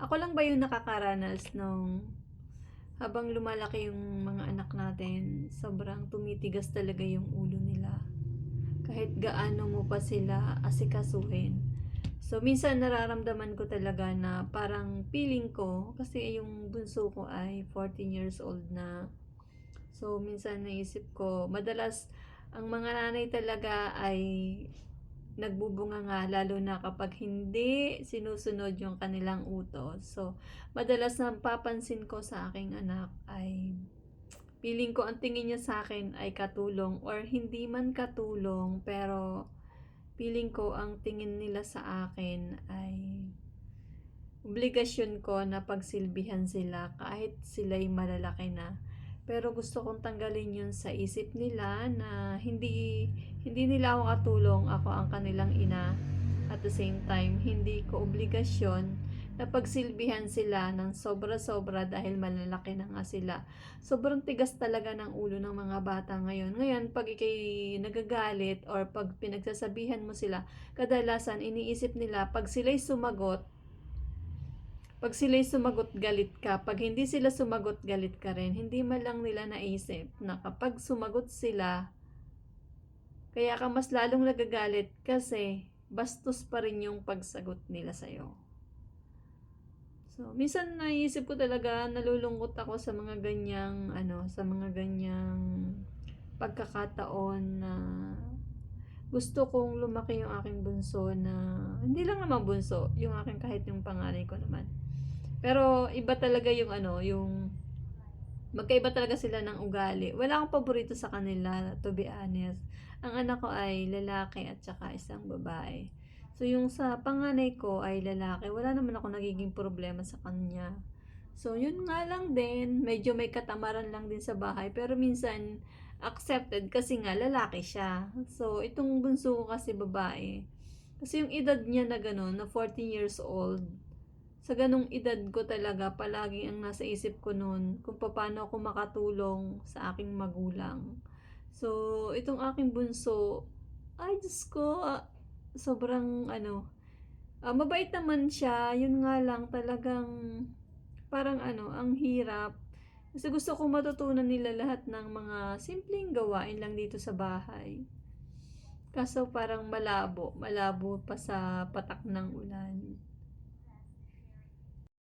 Ako lang ba yung nakakaranas nung habang lumalaki yung mga anak natin, sobrang tumitigas talaga yung ulo nila. Kahit gaano mo pa sila asikasuhin. So, minsan nararamdaman ko talaga na parang feeling ko, kasi yung bunso ko ay 14 years old na. So, minsan naisip ko, madalas ang mga nanay talaga ay nagbubunga nga lalo na kapag hindi sinusunod yung kanilang utos. So, madalas na papansin ko sa aking anak ay feeling ko ang tingin niya sa akin ay katulong or hindi man katulong pero feeling ko ang tingin nila sa akin ay obligasyon ko na pagsilbihan sila kahit sila'y malalaki na. Pero gusto kong tanggalin yun sa isip nila na hindi nila ako katulong, ako ang kanilang ina. At the same time, hindi ko obligasyon na pagsilbihan sila ng sobra-sobra dahil malalaki na nga sila. Sobrang tigas talaga ng ulo ng mga bata ngayon. Ngayon, pag ikay nagagalit or pag pinagsasabihan mo sila, kadalasan iniisip nila pag sila'y sumagot, galit ka. Pag hindi sila sumagot, galit ka rin. Hindi man lang nila naisip na kapag sumagot sila, kaya ka mas lalong nagagalit kasi bastos pa rin yung pagsagot nila sa'yo. So, minsan naisip ko talaga, nalulungkot ako sa mga ganyang pagkakataon na gusto kong lumaki yung aking bunso na, hindi lang naman bunso, yung aking kahit yung panganay ko naman. Pero iba talaga yung magkaiba talaga sila ng ugali. Wala akong paborito sa kanila, to be honest. Ang anak ko ay lalaki at saka isang babae. So yung sa panganay ko ay lalaki, wala naman ako nagiging problema sa kanya. So yun nga lang din, medyo may katamaran lang din sa bahay, pero minsan accepted kasi nga lalaki siya. So itong bunso ko kasi babae. Kasi yung edad niya na gano'n, na 14 years old, sa ganong edad ko talaga, palagi ang nasa isip ko noon kung paano ako makatulong sa aking magulang. So, itong aking bunso, ay Diyos ko, sobrang mabait naman siya, yun nga lang talagang parang ang hirap. Kasi gusto kong matutunan nila lahat ng mga simpleng gawain lang dito sa bahay. Kaso parang malabo pa sa patak ng ulan.